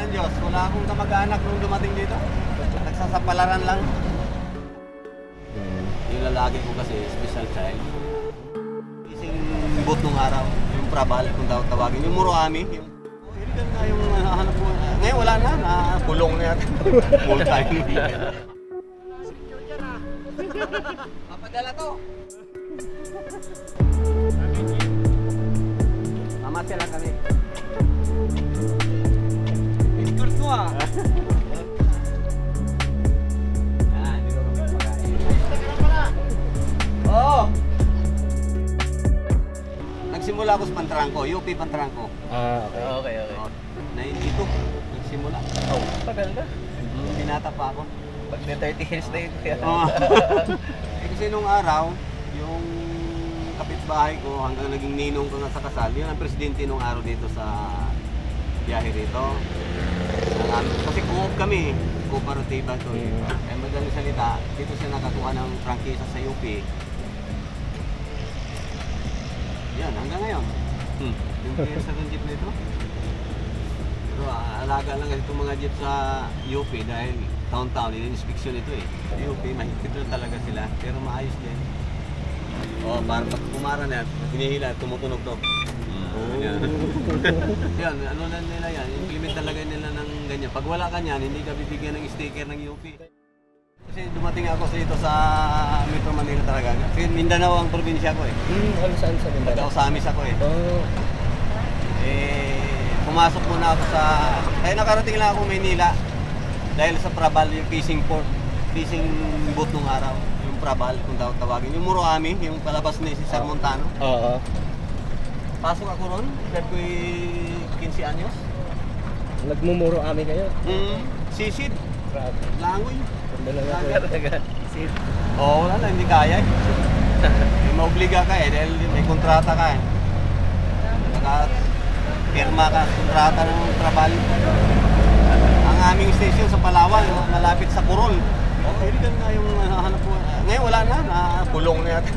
ng Diyos, wala akong kamag-anak nung dumating dito. Nagsasapalaran lang. Yung lalaki ko kasi, special child. Ising bot nung araw, yung prabal kung tawagin. Yung Muroami, yung illegal na yung hanap ko. Ngayon wala na, kulong na yata. Multi. Papadala to. Mamatya lang kami. Escort mo ah. Hindi ko kami pagkain. Oo! Nagsimula ako sa Pantrangco, UP Pantrangco. Okay. 92, nagsimula. Oh, tagal na. Binata pa ako. Pag na 30 years na yun. Kasi nung araw, yung kapitbahay ko hanggang naging ninong ko nga sa kasal, yun ang presidente nung araw dito sa biyahe rito. Kasi co-op kami, kooperatiba to. Kaya madaling salita, dito siya nakakuha ng prangkisa sa UP. Yan, hanggang ngayon. Yung kaya sa jeep na ito. Pero alaga lang kasi itong mga jeep sa UP dahil taon-taon, in-inspection ito eh. UP, mahigpit lang talaga sila, pero maayos din. Para pag kumara na, hinihila, tumutunog to. Yan, ano na nila yan, implement talaga nila ng ganyan. Pag wala ka niyan, hindi ka bibigyan ng sticker ng UP. Kasi dumating ako dito sa Metro Manila talaga. Kasi Mindanao ang probinsya ko eh. Saan sa Mindanao? Taga-Osamis ako eh. Pumasok muna ako sa... Kaya nakarating lang ako Maynila. Dahil sa Prabal, yung fishing port, fishing boat nung araw. Yung Prabal, kung tawagin. Yung Muroami, yung palabas ni si Sir Montano. Pasok ako ron, edad ko'y 15 anyos. Nagmumuro kami kayo? Sisid. Grabe. Langoy. Sisid. Wala na, hindi kaya eh. Maobliga ka eh, dahil may kontrata ka eh. Pirma ka, kontrata ng trabaho. Ang aming station sa Palawan, malapit sa Kurol. Illegal na yung hanap ko. Ngayon wala na, kulong na yata.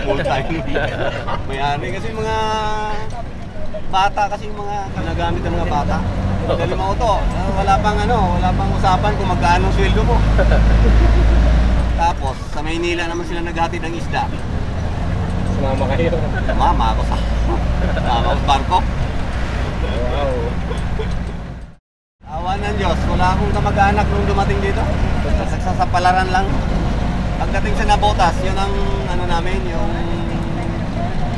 Multi. May-ari kasi mga bata kasi yung mga kanagamit ng mga bata. Dali mo to, wala pang usapan kung magkano sweldo mo. Tapos sa Maynila naman sila naghatid ng isda. Sumama kayo? Mama ako sa barko. Wow. Awa ng Diyos, wala akong kamag-anak nung dumating dito. Nagsasapalaran lang. Pagdating sa Nabotas, yun ang ano namin, yung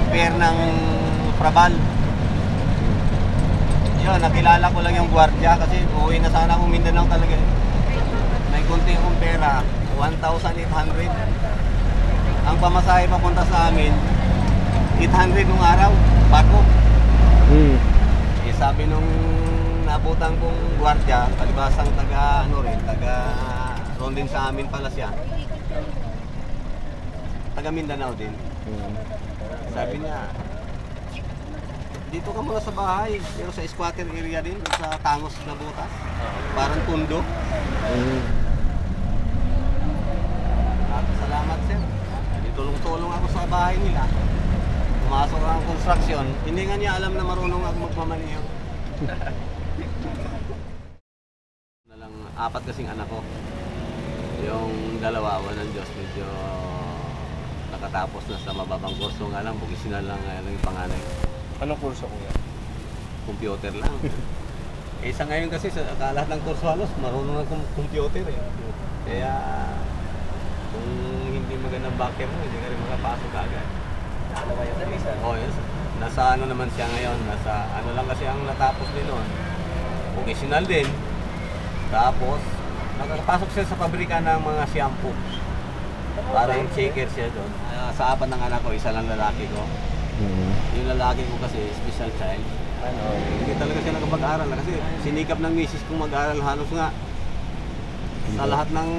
pair ng Prabal. Yun, nakilala ko lang yung gwardiya kasi uuwi na sana akong Mindanao talaga. May kunti akong pera, 1,800. Ang pamasahe papunta sa amin, 800 nung araw, bako. Sabi nung naabutan kong gwardiya, palibasang taga ron din sa amin pala siya. Taga Mindanao din. Sabi niya, dito ka muna sa bahay, pero sa squatter area din, sa Tangos na butas. Parang pundo. Salamat sir. Tulong-tulong ako sa bahay nila. Pumasok ang construction, hindi nga niya alam na marunong ako magmamaneho. Apat kasing anak ko. Yung dalawa, awa ng Diyos, medyo nakatapos na sa mababang kurso nga lang, vocational lang yung panganay. Anong kurso ko yan? Computer lang. Sa ngayon kasi sa lahat ng kurso halos, marunong ng computer eh. Kaya kung hindi magandang backer mo, hindi ka rin makapasok agad. Ano ba yung isa? Yes. Nasa ano naman siya ngayon, nasa ano lang kasi ang natapos din noon. Vocational din. Tapos, nakapasok siya sa pabrika ng mga shampoo. Parang shaker siya doon. Sa apat ng anak ko, isa lang lalaki ko. Yung lalaki ko kasi, special child. Hindi talaga siya nakapag-aral kasi sinikap ng misis kong mag-aral halos nga. Sa lahat ng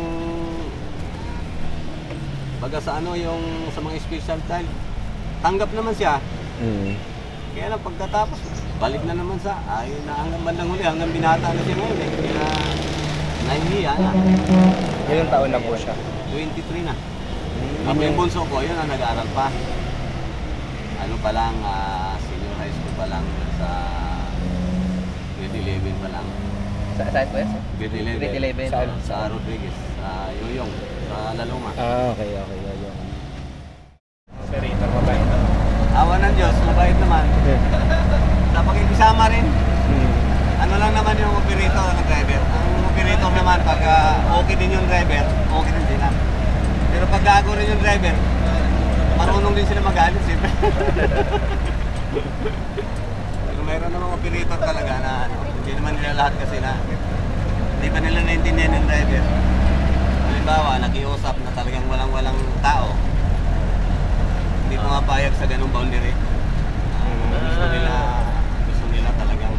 baga sa ano yung sa mga special child, tanggap naman siya. Kaya lang pagkatapos, balik na naman sa ayun na hanggang bandang huli, hanggang binata na siya ngayon eh. Kaya nahihiya na. Ilang taon na po siya? 23 na. Ako yung bunso ko, yun ang nag-aaral pa. Ano pa lang, senior high school pa lang, sa grade 11 pa lang. Saan po yan? Grade Grade 11. 11. Saan? Sa Rodriguez, sa Yoyong, sa Laluma. Okay. Yun. Operator, mabait. Awa ng Diyos, mabait naman. Sa pakikisama rin, ano lang naman yung operator ng driver. Ang operator naman, pag okay din yung driver, okay din sila. Pero pag gago rin yung driver, marunong din sila mag-alis. Pero mayroon namang operator talaga na hindi naman nila lahat kasi na hindi pa nila naintindihan yung driver. Halimbawa, nakiusap na talagang walang tao. Hindi pumapayag sa ganung boundary. Gusto nila talagang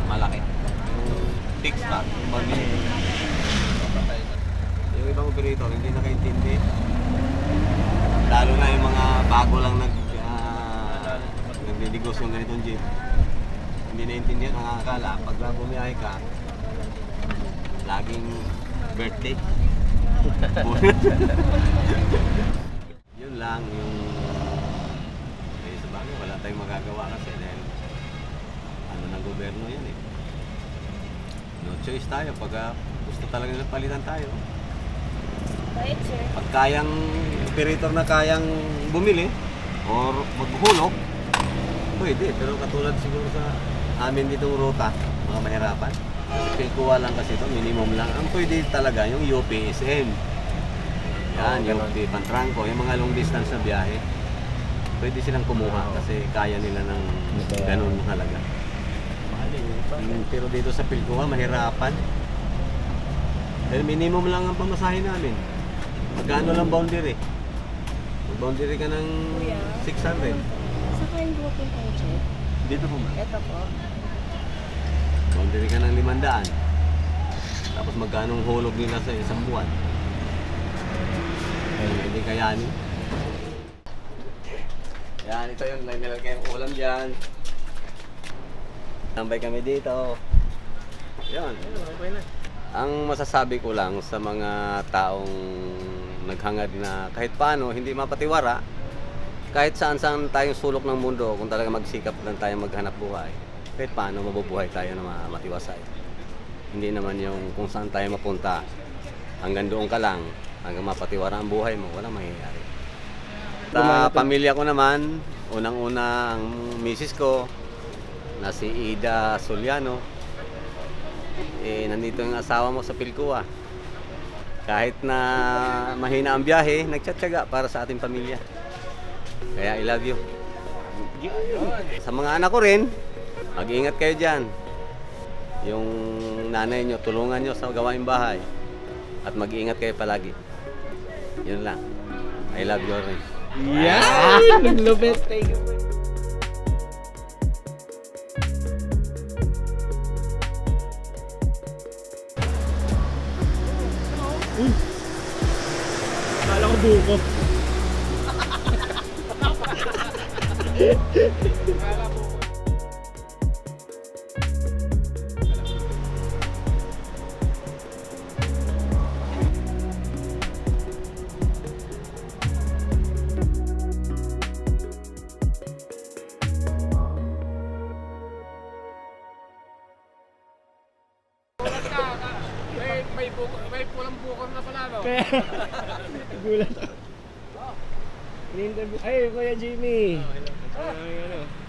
malaki. Fix pa, yung boundary. Yung ibang operator hindi nakaintindi. Lalo na yung mga bago lang nagdidigos yung ganitong jeep. Hindi naintindihan, nakakala. Pag bumiyahe ka, laging birthday. Yun lang yung sa bagay, wala tayong magagawa kasi dahil ano ng gobyerno yan eh. No choice tayo pag gusto talaga palitan tayo. Right, sir. Pag kayang operator na kayang bumili or maghuhulog, pwede. Pero katulad siguro sa amin ditong ruta, mga mahirapan. Pilkuha lang kasi ito, minimum lang. Ang pwede talaga yung UPSM. Yan, UP Pantranco, yung mga long distance na biyahe. Pwede silang kumuha kasi kaya nila ng ganun halaga. Pero dito sa Pilkuha, mahirapan. Dahil minimum lang ang pamasahe namin. Magkano lang boundary? Mag-boundary ka ng 600. Sa kayo pupunta yung check? Dito po ma. Ito po. Boundary ka ng 500. Tapos magkano ang hulog nila sa isang buwan? Hindi kayanin. Yan, ito yung nilagay ng ulam dyan. Tambay kami dito. Yan. Ang masasabi ko lang sa mga taong naghangad na kahit paano hindi mapatiwara, kahit saan-saan tayong sulok ng mundo, kung talaga magsikap lang tayo maghanap buhay, kahit paano mabubuhay tayo na matiwasay. Hindi naman yung kung saan tayo mapunta, hanggang doon ka lang, hanggang mapatiwara ang buhay mo, walang mangyayari. Sa pamilya ko naman, unang-una ang misis ko, na si Ida Soliano, nandito yung asawa mo sa Pilkuha. Kahit na mahina ang biyahe, nagtsatsaga para sa ating pamilya. Kaya I love you. Sa mga anak ko rin, mag-iingat kayo dyan. Yung nanay nyo, tulungan nyo sa gawaing bahay. At mag-iingat kayo palagi. Yun lang. I love you rin. Yan! Lubet! Thank you. Kala ko buko. May pulang bukol na pala, no? Kaya, gulat ako. In-interview. Ay, Kuya Jimmy. Hello.